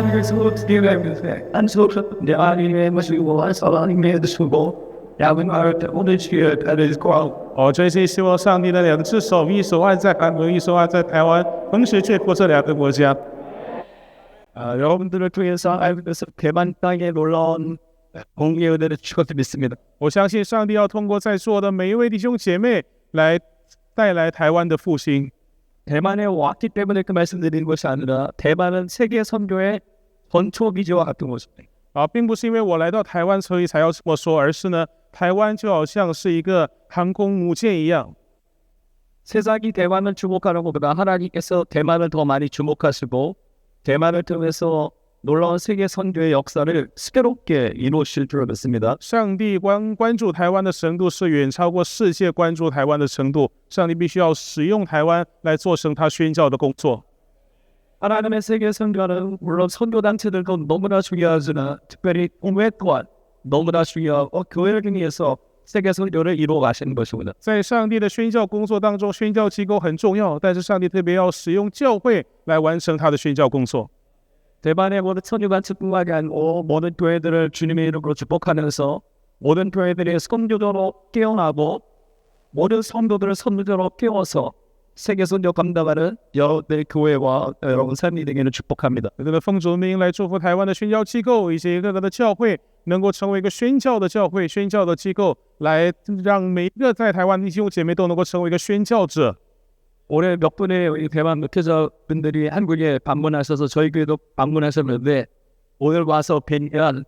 대한민국에서 기회하면서 안소를 아니면 마시고 안살아니면 수고 야근할 때 오늘 지혜 다르고 真心希望上帝的两只手，一手按在韩国，一手按在台湾，同时眷顾这两个国家。 여러분들을 통해서 알면서 대만 땅에 놀라운 공의 은혜를 주었을 믿습니다. 我相信上帝要通过在座的每一位弟兄姐妹来带来台湾的复兴。 대만에 왔기 때문에 그 말씀드리는 것이 아니라 대만은 세계 선교의 전초기지와 같은 곳입니다. 并不是因为我来到台湾所以才要这么说，而是呢，台湾就好像是一个航空母舰一样。 세상이 대만을 주목하는 것보다 하나님께서 대만을 더 많이 주목하시고 대만을 통해서 놀라운 세계 선교의 역사를 스케롭게 이루실 줄 믿습니다. 上帝关注台湾的程度是远超过世界关注台湾的程度。上帝必须要使用台湾来做成他宣教的工作。 하나님의 세계 선교는 물론 선교 단체들도 너무나 중요하지만 특별히 공회 또한 너무나 중요하고 교회를 위해서 세계 선교를 이루어 가시는 것입니다. 在上帝的宣教工作当中，宣教机构很重要，但是上帝特别要使用教会来完成他的宣教工作。 대만의 모든 선교단체뿐만이 아니고 모든 교회들을 주님의 이름으로 축복하면서 모든 교회들이 선교자로 깨어나고 모든 성도들을 선교자로 깨워서 세계 선교 감당하는 여러분의 교회와 여러분 삶이 되기를 축복합니다. 这个奉主名来祝福台湾的宣教机构以及各个的教会，能够成为一个宣教的教会、宣教的机构，来让每一个在台湾的弟兄姐妹都能够成为一个宣教者。 올해 몇 분의 우리 대만 목회자분들이 한국에 방문하셔서 저희 교회도 방문하셨는데 오늘 와서 뵈면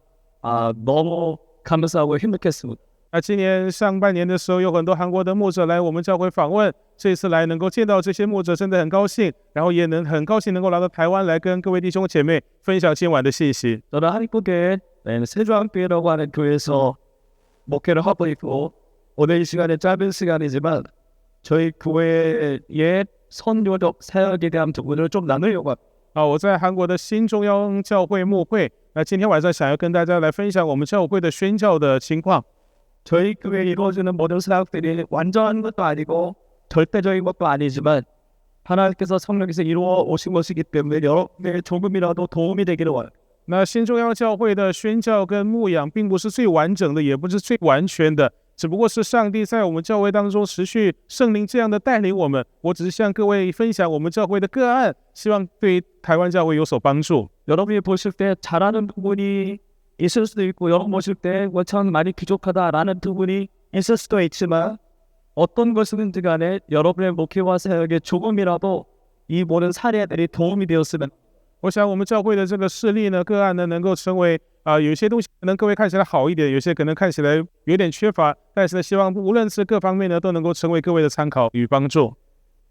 너무 감사하고 행복했습니다. 今年上半年的时候，有很多韩国的牧者来我们教会访问，这次来能够见到这些牧者，真的很高兴，然后也很高兴能够来到台湾来跟各位弟兄姐妹分享今晚的信息。 저는 한국에 세주한교회라고 하는 교회에서 목회를 하고 있고 오늘 이 시간에 짧은 시간이지만 저희 교회의 선교적 사역에 대한 부분을 좀 나누려고 합니다. 我在韩国的新中央教会牧会，今天晚上想要跟大家来分享我们教会的宣教的情况。 저희 교회에 이루어지는 모든 사역들이 완전한 것도 아니고 절대적인 것도 아니지만 하나님께서 성령께서 이루어 오신 것이기 때문에 여러분에게 조금이라도 도움이 되기를 원합니다. 那新中央教会的宣教跟牧养并不是最完整的，也不是最完全的，只不过是上帝在我们教会当中持续圣灵这样的带领我们。我只是向各位分享我们教会的个案，希望对台湾教会有所帮助。 여러분이 보실 때 잘하는 부분이 있을 수도 있고 여러분 보실 때 참 많이 부족하다라는 부분이 있을 수도 있지만 어떤 것이든지 간에 여러분의 목회와 사역에 조금이라도 이 모든 사례들이 도움이 되었으면 我想我们教会的这个事例呢，个案呢，能够成为有些东西可能各位看起来好一点，有些可能看起来有点缺乏，但是呢，希望无论是各方面呢，都能够成为各位的参考与帮助。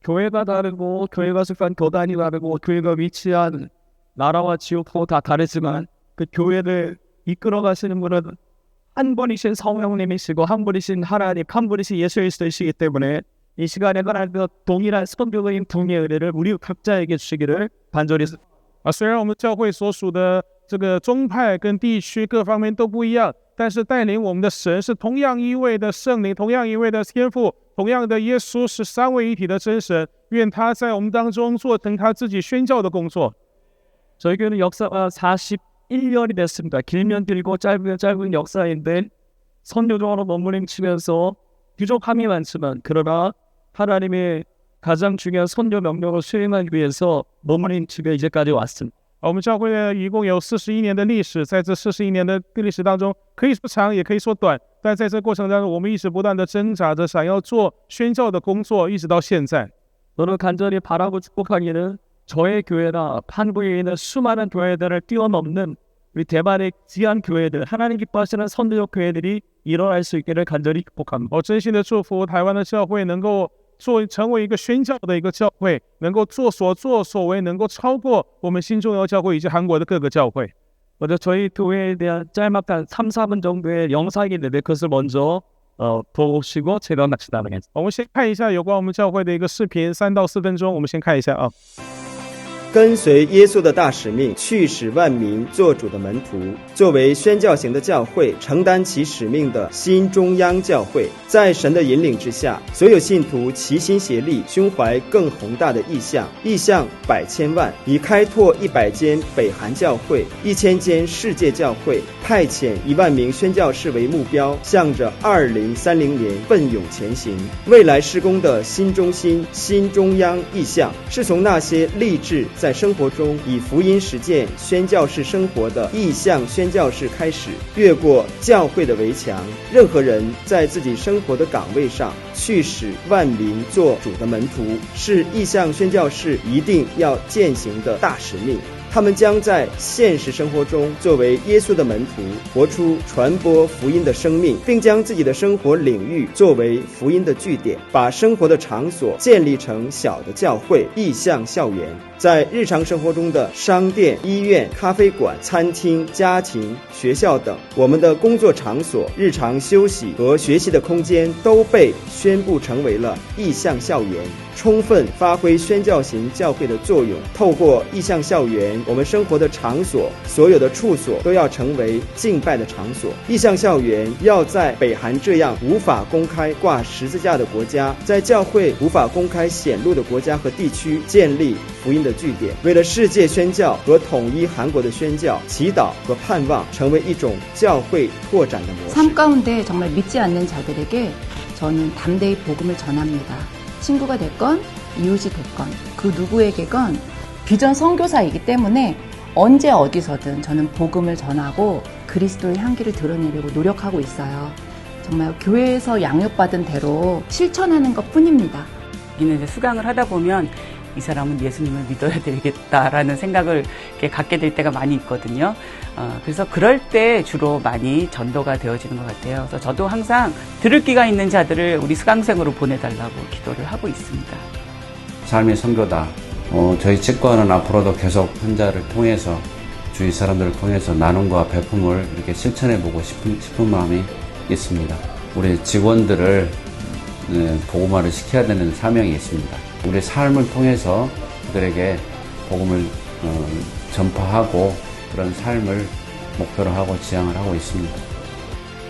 교회가 다르고 교회가 속한 교단이 다르고 교회가 위치한 나라와 지역도 다 다르지만 그 교회를 이끌어 가시는 분은 한 분이신 성령님이시고 한 분이신 하나님, 한 분이신 예수 그리스도이시기 때문에 이 시간에 하나님께서 동일한 선교적인 동의 은혜를 우리 각자에게 주시기를 간절히 虽然我们教会所属的这个宗派跟地区各方面都不一样，但是带领我们的神是同样一位的圣灵，同样一位的天父，同样的耶稣是三位一体的真神。愿他在我们当中做成他自己宣教的工作。 저희 교회는 역사가 41년이 됐습니다. 길면 길고 짧은 역사인데 선교적으로 몸부림치면서 부족함이 많지만 그러나 하나님의 가장 중요한 선교 명령을 수행하기 위해서 몸부림치며 이제까지 왔습니다. 我们教会呢，一共有41年的历史，在这41年的历史当中，可以说长，也可以说短，但在这过程当中，我们一直不断的挣扎着，想要做宣教的工作，一直到现在。 저는 간절히 바라고 축복하기는 저의 교회나 한국에 있는 수많은 교회들을 뛰어넘는 우리 대만의 귀한 교회들, 하나님 기뻐하시는 선교적 교회들이 일어날 수 있기를 간절히 축복합니다. 我真心的祝福台湾的教会能够成为一个宣教的一个教会，能够做所为，能够超过我们新中央教会以及韩国的各个教会。 먼저 저희 교회에 대한 짤막한 3, 4분 정도의 영상이 있는데 그것을 먼저 보시고 제가 같이 나누겠습니다. 我们先看一下有关我们教会的一个视频，3到4分钟，我们先看一下啊。跟随耶稣的大使命，去使万民做主的门徒。作为宣教型的教会，承担其使命的新中央教会，在神的引领之下，所有信徒齐心协力，胸怀更宏大的意向，意向百千万，以开拓100间北韩教会、1000间世界教会，派遣1万名宣教士为目标，向着2030年奋勇前行。未来施工的新中心、新中央意向，是从那些立志在生活中以福音实践宣教士生活的意向宣教士开始，越过教会的围墙，任何人在自己生活的岗位上去使万民做主的门徒，是意向宣教士一定要践行的大使命。他们将在现实生活中作为耶稣的门徒，活出传播福音的生命，并将自己的生活领域作为福音的据点，把生活的场所建立成小的教会、意向校园。在日常生活中的商店、医院、咖啡馆、餐厅、家庭、学校等，我们的工作场所、日常休息和学习的空间都被宣布成为了意向校园，充分发挥宣教型教会的作用。透过意向校园，我们生活的场所，所有的处所都要成为敬拜的场所。意向校园要在北韩这样无法公开挂十字架的国家，在教会无法公开显露的国家和地区建立福音的据点，为了世界宣教和统一韩国的宣教祈祷和盼望，成为一种教会拓展的模式。 삶 가운데 정말 믿지 않는 자들에게 저는 담대히 복음을 전합니다. 친구가 됐건 이웃이 됐건 그 누구에게건 비전 선교사이기 때문에 언제 어디서든 저는 복음을 전하고 그리스도의 향기를 드러내려고 노력하고 있어요. 정말 교회에서 양육받은 대로 실천하는 것뿐입니다. 여기는 이제 수강을 하다 보면 이 사람은 예수님을 믿어야 되겠다라는 생각을 이렇게 갖게 될 때가 많이 있거든요. 그래서 그럴 때 주로 많이 전도가 되어지는 것 같아요. 그래서 저도 항상 들을 귀가 있는 자들을 우리 수강생으로 보내달라고 기도를 하고 있습니다. 삶의 선교다. 저희 직관은 앞으로도 계속 환자를 통해서 주위 사람들을 통해서 나눔과 배품을 이렇게 실천해보고 싶은 마음이 있습니다. 우리 직원들을 복음화를 시켜야 되는 사명이 있습니다. 우리 삶을 통해서 그들에게 복음을 전파하고 그런 삶을 목표로 하고 지향을 하고 있습니다.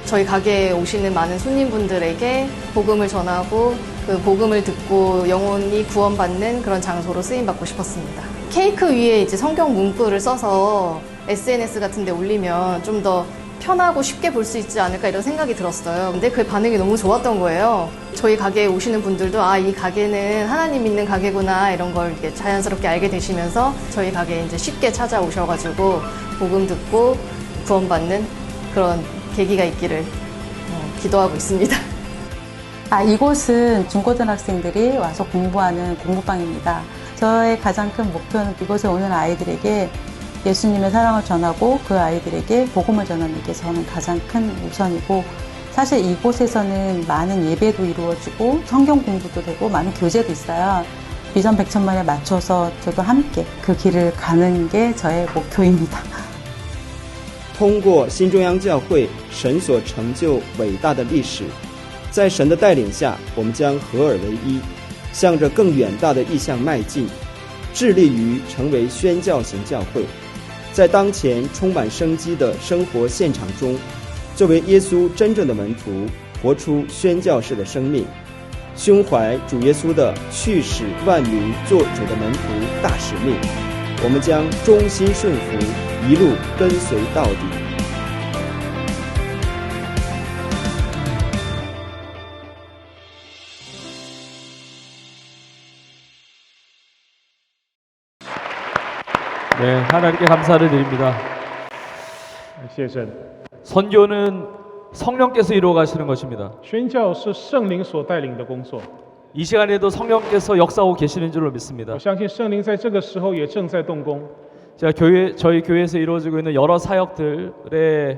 저희 가게에 오시는 많은 손님분들에게 복음을 전하고 그 복음을 듣고 영혼이 구원받는 그런 장소로 쓰임받고 싶었습니다. 케이크 위에 이제 성경 문구를 써서 SNS 같은 데 올리면 좀 더 편하고 쉽게 볼 수 있지 않을까 이런 생각이 들었어요. 근데 그 반응이 너무 좋았던 거예요. 저희 가게에 오시는 분들도 이 가게는 하나님 믿는 가게구나 이런 걸 이렇게 자연스럽게 알게 되시면서 저희 가게에 이제 쉽게 찾아오셔가지고 복음 듣고 구원받는 그런 계기가 있기를 기도하고 있습니다. 이곳은 중고등학생들이 와서 공부하는 공부방입니다. 저의 가장 큰 목표는 이곳에 오는 아이들에게 예수님의 사랑을 전하고 그 아이들에게 복음을 전하는 게 저는 가장 큰 우선이고, 사실 이곳에서는 많은 예배도 이루어지고 성경 공부도 되고 많은 교제도 있어요. 비전 100천만에 맞춰서 저도 함께 그 길을 가는 게 저의 목표입니다. 通过新中央教会神所成就伟大的历史，在神的带领下，我们将合而为一，向着更远大的意向迈进，致力于成为宣教型教会。在当前充满生机的生活现场中，作为耶稣真正的门徒，活出宣教士的生命，胸怀主耶稣的去使万民做主的门徒大使命，我们将忠心顺服，一路跟随到底。 네, 하나님께 감사를 드립니다. 谢神， 선교는 성령께서 이루어 가시는 것입니다. 宣教是圣灵所带领的工作。 이 시간에도 성령께서 역사하고 계시는 줄로 믿습니다. 我相信圣灵在这个时候也正在动工。 제가 저희 교회에서 이루어지고 있는 여러 사역들의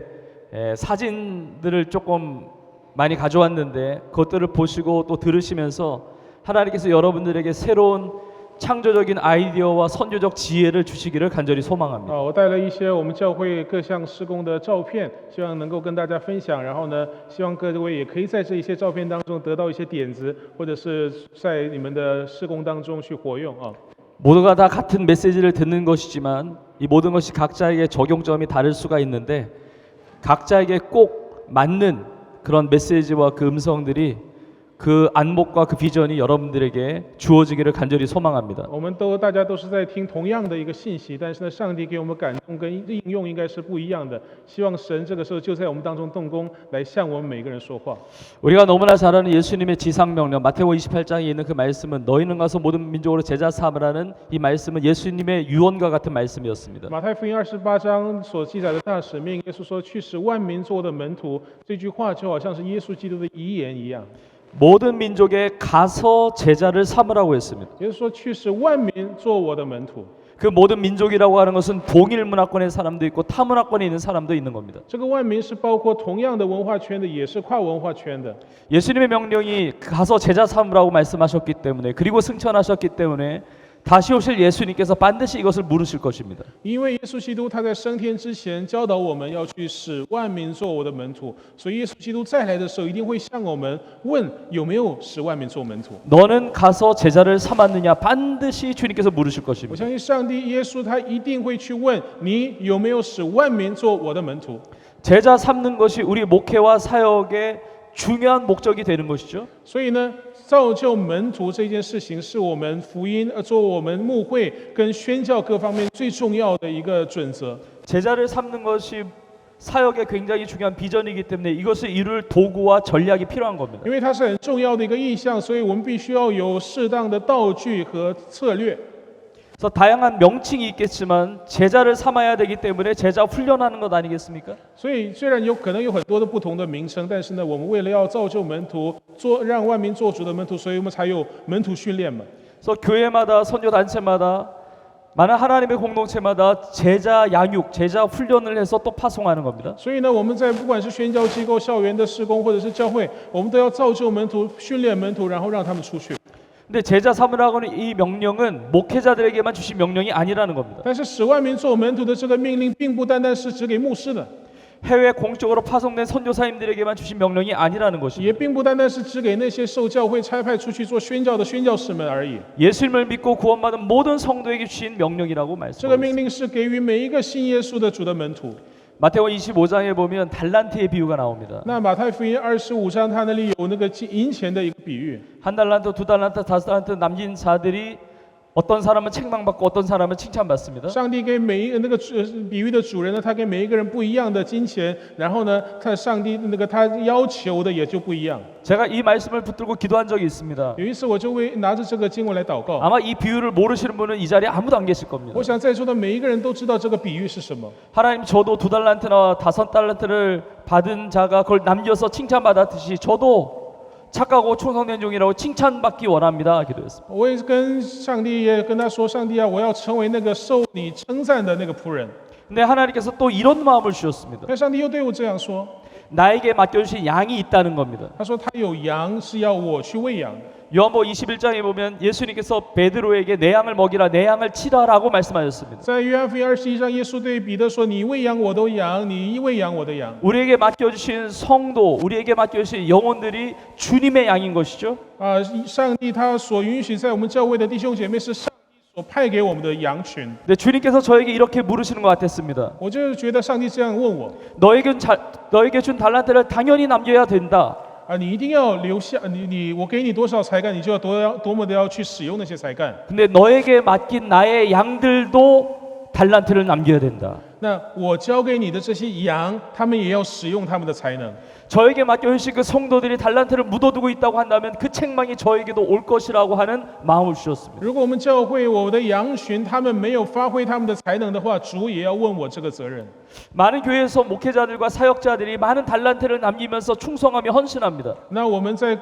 사진들을 조금 많이 가져왔는데 그것들을 보시고 또 들으시면서 하나님께서 여러분들에게 새로운 창조적인 아이디어와 선교적 지혜를 주시기를 간절히 소망합니다. 我带了一些我们教会各项施工的照片，希望能够跟大家分享。然后呢，希望各位也可以在这一些照片当中得到一些点子，或者是在你们的施工当中去活用啊。 모두가 다 같은 메시지를 듣는 것이지만 이 모든 것이 각자에게 적용점이 다를 수가 있는데 각자에게 꼭 맞는 그런 메시지와 그 음성들이 그 안목과 그 비전이 여러분들에게 주어지기를 간절히 소망합니다. 大家都是在听同样的一个信息，但是呢，上帝给我们感动跟应用应该是不一样的。希望神这个时候就在我们当中动工，来向我们每个人说话。 우리가 너무나 잘 아는 예수님의 지상명령 마태복음 28장에 있는 그 말씀은 너희는 가서 모든 민족으로 제자 삼으라는 이 말씀은 예수님의 유언과 같은 말씀이었습니다. 马太福音28章所记载的大使命，耶稣说去使万民做我的门徒，这句话就好像是耶稣基督的遗言一样。 모든 민족에 가서 제자를 삼으라고 했습니다. 也就是说，去使万民做我的门徒。 그 모든 민족이라고 하는 것은 동일 문화권의 사람도 있고 타 문화권에 있는 사람도 있는 겁니다. 这个万民是包括同样的文化圈的，也是跨文化圈的。 예수님의 명령이 가서 제자 삼으라고 말씀하셨기 때문에 그리고 승천하셨기 때문에 다시 오실 예수님께서 반드시 이것을 물으실 것입니다. 因为耶稣基督他在升天之前教导我们要去使万民做我的门徒，所以耶稣基督再来的时候一定会向我们问有没有使万民做门徒。 너는 가서 제자를 삼았느냐 반드시 주님께서 물으실 我 것입니다. 相信上帝耶稣他一定会去问你有没有使万民做我的门徒。 제자 삼는 것이 우리 목회와 사역의 중요한 목적이 되는 것이죠. 所以呢，造就门徒这件事情是我们福音做我们牧会跟宣教各方面最重要的一个准则。 제자를 삼는 것이 사역의 굉장히 중요한 비전이기 때문에 이것을 이룰 도구와 전략이 필요한 겁니다. 因为它是很重要的一个意向，所以我们必须要有适当的道具和策略。 그래서 다양한 명칭이 있겠지만 제자를 삼아야 되기 때문에 제자 훈련하는 것 아니겠습니까? 所以虽然有可能有很多的不同的名称，但是呢，我们为了要造就门徒，让万民做主的门徒，所以我们才有门徒训练嘛。 그래서 교회마다 선교 단체마다 많은 하나님의 공동체마다 제자 양육, 제자 훈련을 해서 또 파송하는 겁니다. 所以呢，我们在不管是宣教机构、校园的施工，或者是教会，我们都要造就门徒、训练门徒，然后让他们出去。 근데 제자 삼으라고 하는 이 명령은 목회자들에게만 주신 명령이 아니라는 겁니다. 但是使万民做门徒的这个命令，并不单单是只给牧师的， 해외 공적으로 파송된 선교사님들에게만 주신 명령이 아니라는 也 것입니다. 并不单单是只给那些受教会差派出去做宣教的宣教士们而已。 예수님을 믿고 구원받은 모든 성도에게 주신 명령이라고 这个 말씀하셨습니다. 命令是给予每一个信耶稣的主的门徒。 마태복음 25장에 보면 달란트의 비유가 나옵니다. 那马太福音25章，他那里有那个银钱的一个比喻。 한 달란트, 두 달란트, 다섯 달란트 남긴 자들이 어떤 사람은 책망받고 어떤 사람은 칭찬받습니다. 上帝给每一个那个比喻的主人呢，他给每一个人不一样的金钱，然后呢，上帝那个他要求的也就不一样。 제가 이 말씀을 붙들고 기도한 적이 있습니다. 有一次我就拿着这个经文来祷告， 아마 이 비유를 모르시는 분은 이 자리에 아무도 안 계실 겁니다. 我想在座的每一个人都知道这个比喻是什么。 하나님 저도 두 달란트나 다섯 달란트를 받은 자가 그걸 남겨서 칭찬받았듯이 저도 착하고 충성된 종이라고 칭찬받기 원합니다. 기도했습니다. 我也跟上帝也跟他说，上帝啊，我要成为那个受你称赞的那个仆人。 근데 하나님께서 또 이런 마음을 주셨습니다. 但上帝又对我这样说， 나에게 맡겨주신 양이 있다는 겁니다. 他说他有羊是要我去喂养的。 요한복음 21장에 보면 예수님께서 베드로에게 내 양을 먹이라 내 양을 치라라고 말씀하셨습니다. 在约翰福音21章，耶稣对彼得说：“你喂养我的羊，你喂养我的羊。” 우리에게 맡겨주신 성도, 우리에게 맡겨주신 영혼들이 주님의 양인 것이죠. 上帝他所允许在我们教会的弟兄姐妹是上帝所派给我们的羊群。 근데 주님께서 저에게 이렇게 물으시는 것 같았습니다. 我就觉得上帝这样问我： 너에게 준 달란트를 당연히 남겨야 된다. 你一定要留下我给你多少才干，你就要多么的要去使用那些才干。 근데 너에게 맡긴 나의 양들도 달란트를 남겨야 된다. 那我交给你的这些羊，他们也要使用他们的才能。 저에게 맡겨주신 그 성도들이 달란트를 묻어두고 있다고 한다면 그 책망이 저에게도 올 것이라고 하는 마음을 주셨습니다. 如果我们教会我的羊群他们没有发挥他们的才能的话，主也要问我这个责任。 많은 교회에서 목회자들과 사역자들이 많은 달란트를 남기면서 충성하며 헌신합니다. 那我们在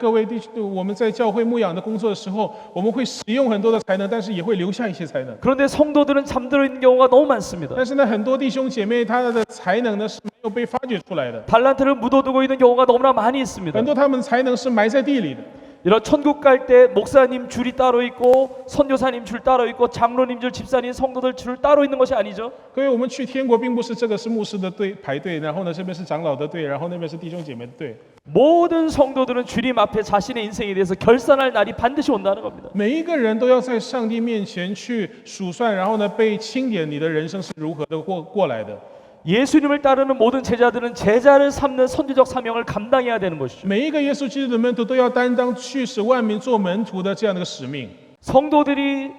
教会牧养的工作的时候，我们会使用很多的才能，但是也会留下一些才能。 그런데 성도들은 잠들어 있는 경우가 너무 많습니다. 但是呢，很多弟兄姐妹他的才能呢是没有被发掘出来的， 달란트를 묻어두고 있는 경우가 너무나 많이 있습니다. 很多他们才能是埋在地里的。 이런 천국 갈 때 목사님 줄이 따로 있고 선교사님 줄 따로 있고 장로님 줄, 집사님, 성도들 줄 따로 있는 것이 아니죠. 各位，我们去天国并不是这个是牧师的队排队，然后呢这边是长老的队，然后那边是弟兄姐妹的队。 모든 성도들은 주님 앞에 자신의 인생에 대해서 결산할 날이 반드시 온다는 겁니다. 每一个人都要在上帝面前去数算，然后呢被清点你的人生是如何的过来的。 예수님을 따르는 모든 제자들은 제자를 삼는 선지적 사명을 감당해야 되는 것이죠. 每一个耶稣基督的门徒都要担当去使万民做门徒的这样的一个使命。 성도들이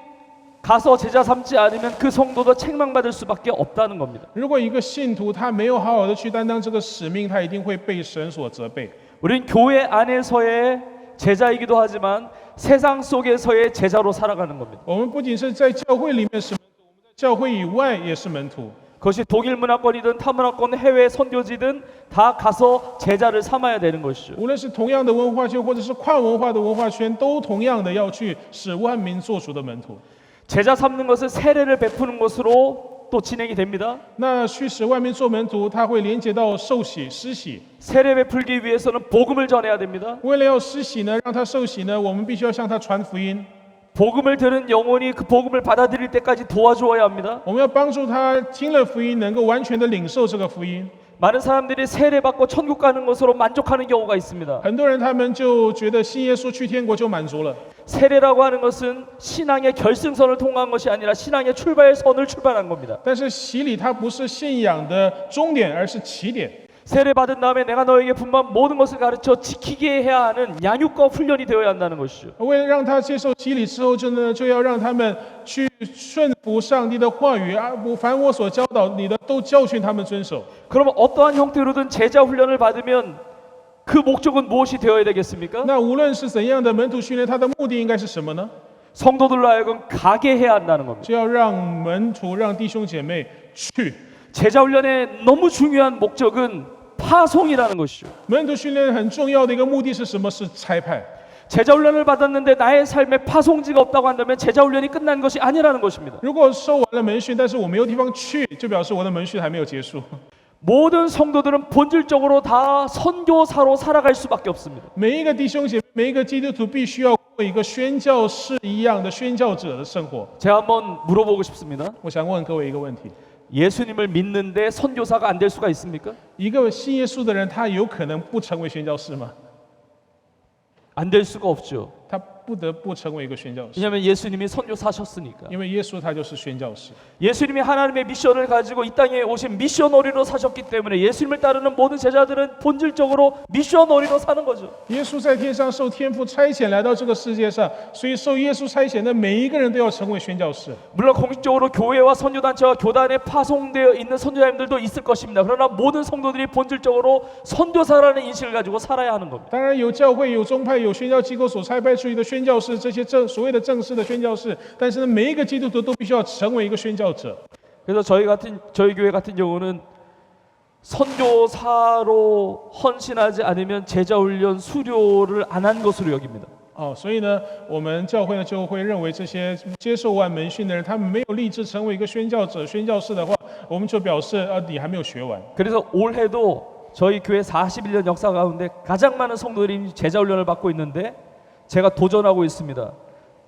가서 제자 삼지 않으면 그 성도도 책망받을 수밖에 없다는 겁니다. 如果一个信徒他没有好好的去担当这个使命，他一定会被神所责备。 우린 교회 안에서의 제자이기도 하지만 세상 속에서의 제자로 살아가는 겁니다. 我们不仅是在教会里面是门徒，我们在教会以外也是门徒。 그것이 독일 문화권이든 타 문화권, 해외 선교지든 다 가서 제자를 삼아야 되는 것이죠. 无论是同样的文化圈，或者是跨文化的文化圈，都同样的要去使万民做主的门徒。 제자 삼는 것은 세례를 베푸는 것으로 또 진행이 됩니다. 那去使万民做门徒，他会连接到受洗、施洗。 세례 베풀기 위해서는 복음을 전해야 됩니다. 为了要施洗呢，让他受洗呢，我们必须要向他传福音。 복음을 들은 영혼이 그 복음을 받아들일 때까지 도와주어야 합니다. 我们要帮助他听了福音，能够完全的领受这个福音。 많은 사람들이 세례 받고 천국 가는 것으로 만족하는 경우가 있습니다. 很多人他们就觉得信耶稣去天国就满足了。 세례라고 하는 것은 신앙의 결승선을 통과한 것이 아니라 신앙의 출발선을 출발한 겁니다. 但是洗礼它不是信仰的终点，而是起点。 세례 받은 다음에 내가 너에게 분반 모든 것을 가르쳐 지키게 해야 하는 양육과 훈련이 되어야 한다는 것이죠. 为了让他接受洗礼之后，就要让他们去顺服上帝的话语啊！凡我所教导你的，都教训他们遵守。 그러면 어떠한 형태로든 제자 훈련을 받으면 그 목적은 무엇이 되어야 되겠습니까? 那无论是怎样的门徒训练，它的目的应该是什么呢？ 성도들로 하여금 가게 해야 한다는 겁니다. 就要让门徒、让弟兄姐妹去。 제자 훈련의 너무 중요한 목적은 파송이라는 것이죠. 门徒训练很重要的一个目的是什么？是差派。 제자 훈련을 받았는데 나의 삶에 파송지가 없다고 한다면 제자 훈련이 끝난 것이 아니라는 것입니다. 如果受完了门训，但是我没有地方去，就表示我的门训还没有结束。 모든 성도들은 본질적으로 다 선교사로 살아갈 수밖에 없습니다. 每一个弟兄姐妹，每一个基督徒必须要过一个宣教士一样的宣教者的生活。 제가 한번 물어보고 싶습니다. 我想问各位一个问题： 예수님을 믿는데 선교사가 안 될 수가 있습니까? 一个信耶稣的人，他有可能不成为宣教士吗？ 안 될 수가 없죠. 他不得不成为一个宣教士， 왜냐하면 예수님이 선교사셨으니까. 因为耶稣他就是宣教士。 예수님이 하나님의 미션을 가지고 이 땅에 오신 미셔너리로 사셨기 때문에 예수님을 따르는 모든 제자들은 본질적으로 미셔너리로 사는 거죠. 耶稣在天上受天父差遣来到这个世界上，所以受耶稣差遣的每一个人都要成为宣教士。 물론 공식적으로 교회와 선교단체와 교단에 파송되어 있는 선교사님들도 있을 것입니다. 그러나 모든 성도들이 본질적으로 선교사라는 인식을 가지고 살아야 하는 겁니다. 当然有教会、有宗派、有宣教机构所差派出去的宣教士，这些所谓的正式的宣教士，但是呢，每一个基督徒都必须要成为一个宣教者。 그래서 저희 교회 같은 경우는 선교사로 헌신하지 않으면 제자훈련 수료를 안 한 것으로 여깁니다. 所以呢，我们教会呢就会认为这些接受完门训的人，他们没有立志成为一个宣教者、宣教士的话，我们就表示你还没有学完。 그래서 올해도 저희 교회 41년 역사 가운데 가장 많은 성도들이 제자훈련을 받고 있는데 제가 도전하고 있습니다.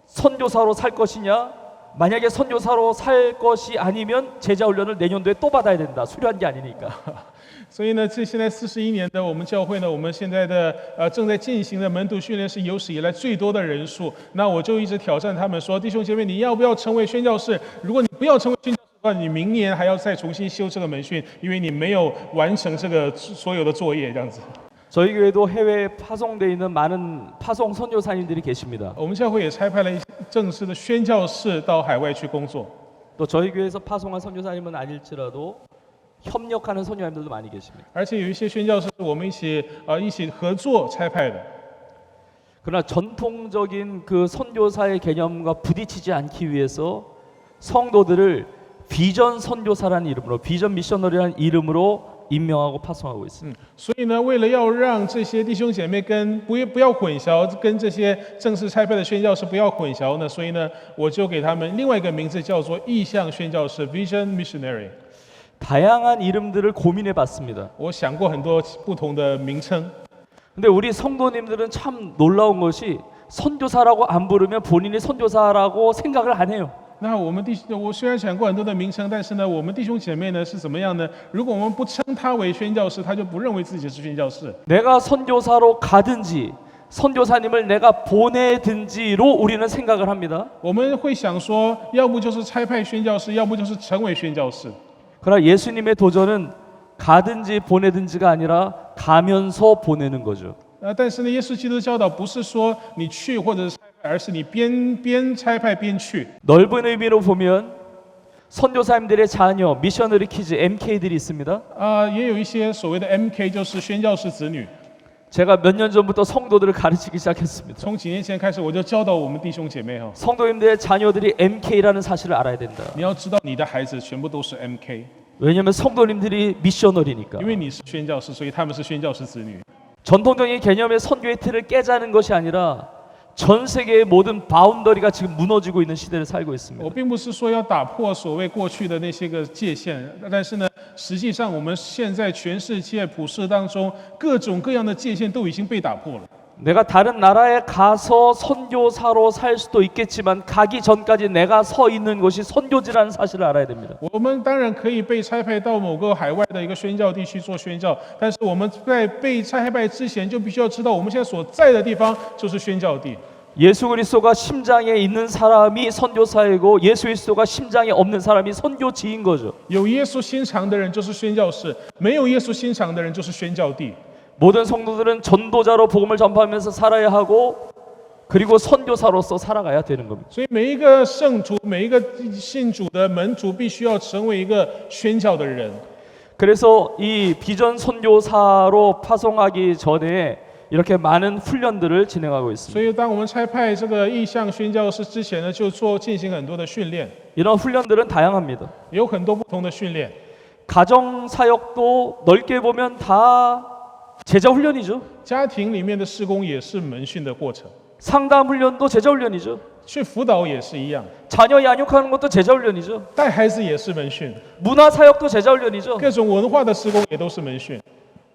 선교사로 살 것이냐? 만약에 선교사로 살 것이 아니면 제자훈련을 내년도에 또 받아야 된다. 수료한 게 아니니까. 所以呢，这现在41年的我们教会呢，我们现在的正在进行的门徒训练是有史以来最多的人数。那我就一直挑战他们说，弟兄姐妹，你要不要成为宣教士？如果你不要成为宣教士的话，你明年还要再重新修这个门训，因为你没有完成这个所有的作业，这样子。 저희 교회도 해외에 파송되어 있는 많은 파송 선교사님들이 계십니다. 我们教会也差派了一些正式的宣教士到海外去工作。 또 저희 교회에서 파송한 선교사님은 아닐지라도 협력하는 선교사님들도 많이 계십니다. 而且有一些宣教士是我们一起合作差派的。 그러나 전통적인 그 선교사의 개념과 부딪히지 않기 위해서 성도들을 비전 선교사라는 이름으로 비전 미셔너리라는 이름으로 임명하고 파송하고 있습니다. 所以呢，为了要让这些弟兄姐妹不要混淆，跟这些正式差派的宣教士不要混淆呢，所以呢，我就给他们另外一个名字，叫做意向宣教士 （Vision Missionary）。 다양한 이름들을 고민해 봤습니다. 我想过很多不同的名称。 근데 우리 성도님들은 참 놀라운 것이 선교사라고 안 부르면 본인이 선교사라고 생각을 안 해요. 那我们我虽然讲过很多的名称，但是呢，我们弟兄姐妹呢是怎么样呢？如果我们不称他为宣教士，他就不认为自己是宣教士。 내가 선교사로 가든지 선교사님을 내가 보내든지로 우리는 생각을 합니다. 我们会想说，要不就是差派宣教士，要不就是成为宣教士。 그러나 예수님의 도전은 가든지 보내든지가 아니라 가면서 보내는 거죠. 但是呢，耶稣基督教导不是说你去或者是差派，而是你边差派边去。 넓은 의미로 보면 선교사님들의 자녀, 미셔너리 키즈, MK들이 있습니다. 也有一些所谓的 MK， 就是宣教士子女。 제가 몇 년 전부터 성도들을 가르치기 시작했습니다. 从几年前开始，我就教导我们弟兄姐妹哈， 성도님들의 자녀들이 MK라는 사실을 알아야 된다. 你要知道你的孩子全部都是 MK， 왜냐하면 성도님들이 미셔너리니까. 因为你是宣教士，所以他们是宣教士子女。 전통적인 개념의 선교의 틀을 깨자는 것이 아니라 전 세계의 모든 바운더리가 지금 무너지고 있는 시대를 살고 我 있습니다. 并不是说要打破所谓过去的那些个界限，但是呢，实际上我们现在全世界普世当中，各种各样的界限都已经被打破了。 내가 다른 나라에 가서 선교사로 살 수도 있겠지만 가기 전까지 내가 서 있는 곳이 선교지라는 사실을 알아야 됩니다. 我们当然可以被差派到某个海外的一个宣教地区做宣教，但是我们在被差派之前，就必须要知道我们现在所在的地方就是宣教地。 예수 그리스도가 심장에 있는 사람이 선교사이고 예수 그리스도가 심장에 없는 사람이 선교지인 거죠. 有耶稣心肠的人就是宣教士，没有耶稣心肠的人就是宣教地。 모든 성도들은 전도자로 복음을 전파하면서 살아야 하고 그리고 선교사로서 살아가야 되는 겁니다. 所以每一个圣徒，每一个信主的门徒，必须要成为一个宣教的人。 그래서 이 비전 선교사로 파송하기 전에 이렇게 많은 훈련들을 진행하고 所 있습니다. 以，当我们差派这个意向宣教士之前呢，就进行很多的训练， 이런 훈련들은 다양합니다. 有很多不同的训练。 가정 사역도 넓게 보면 다 제자 훈련이죠. 家庭里面的事工也是门训的过程， 상담 훈련도 제자 훈련이죠. 去辅导也是一样， 자녀 양육하는 것도 제자 훈련이죠. 带孩子也是门训， 문화 사역도 제자 훈련이죠. 各种文化的事工也都是门训，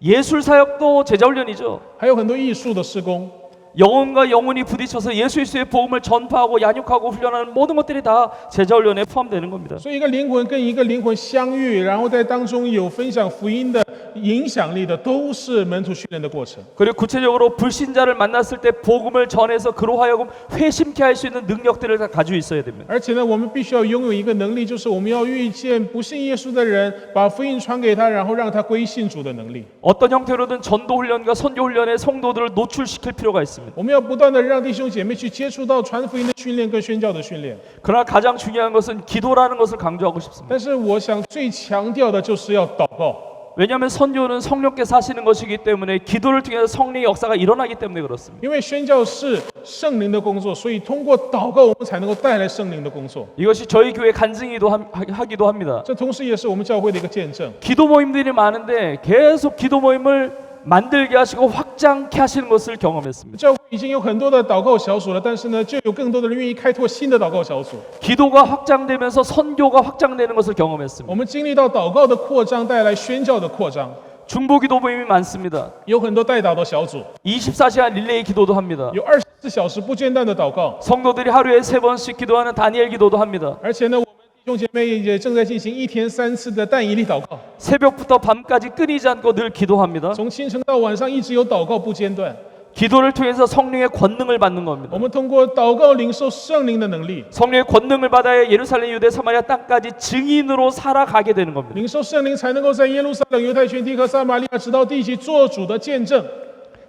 예술 사역도 제자 훈련이죠. 还有很多艺术的事工。 영혼과 영혼이 부딪혀서 예수 그리스도의 복음을 전파하고 양육하고 훈련하는 모든 것들이 다 제자 훈련에 포함되는 겁니다. 所以，一个灵魂跟一个灵魂相遇，然后在当中有分享福音的影响力的，都是门徒训练的过程。 그리고 구체적으로 불신자를 만났을 때 복음을 전해서 그로 하여금 회심케 할 수 있는 능력들을 다 가지고 있어야 됩니다. 而且呢，我们必须要拥有一个能力，就是我们要遇见不信耶稣的人，把福音传给他，然后让他归信主的能力。 어떤 형태로든 전도 훈련과 선교 훈련에 성도들을 노출시킬 필요가 있습니다. 我们要不断的让弟兄姐妹去接触到传福音的训练跟宣教的训练。 그러나 가장 중요한 것은 기도라는 것을 강조하고 싶습니다. 但是我想最强调的就是要祷告， 왜냐하면 선교는 성령께 사시는 것이기 때문에 기도를 통해서 성령의 역사가 일어나기 때문에 그렇습니다. 因为宣教是圣灵的工作，所以通过祷告，我们才能够带来圣灵的工作。 이것이 저희 교회 간증이기도 하기도 합니다. 这同时也是我们教会的一个见证。 기도 모임들이 많은데 계속 기도 모임을 만들게 하시고 확장케 하시는 것을 경험했습니다. 教会已经有很多的祷告小组了，但是呢，就有更多的人愿意开拓新的祷告小组。 기도가 확장되면서 선교가 확장되는 것을 경험했습니다. 我们经历到祷告的扩张带来宣教的扩张， 중보기도 모임이 많습니다. 有很多代祷的小组， 24시간 릴레이 기도도 합니다. 有24小时不间断的祷告， 성도들이 하루에 3번씩 기도하는 다니엘 기도도 합니다. 而且呢，我们弟兄姐妹也正在进行1天3次的但以理祷告， 새벽부터 밤까지 끊이지 않고 늘 기도합니다. 从清晨到晚上一直有祷告不间断。 기도를 통해서 성령의 권능을 받는 겁니다. 我们通过祷告领受圣灵的能力， 성령의 권능을 받아야 예루살렘, 유대, 사마리아 땅까지 증인으로 살아가게 되는 겁니다. 领受圣灵才能够在耶路撒冷、犹太全地和撒玛利亚直到地极做主的见证。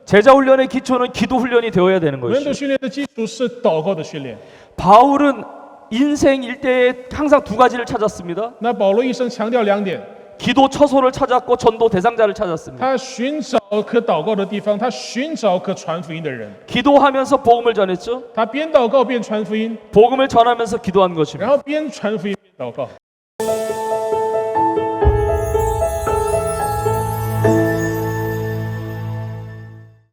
제자 훈련의 기초는 기도 훈련이 되어야 되는 门徒 것이죠. 训练的基础是祷告的训练。 바울은 인생 일대에 항상 두 가지를 찾았습니다. 那保罗一生强调2点， 기도 처소를 찾았고 전도 대상자를 찾았습니다. 他寻找可祷告的地方，他寻找可传福音的人， 기도하면서 복음을 전했죠. 他边祷告边传福音， 복음을 전하면서 기도한 것입니다. 然后边传福音边祷告。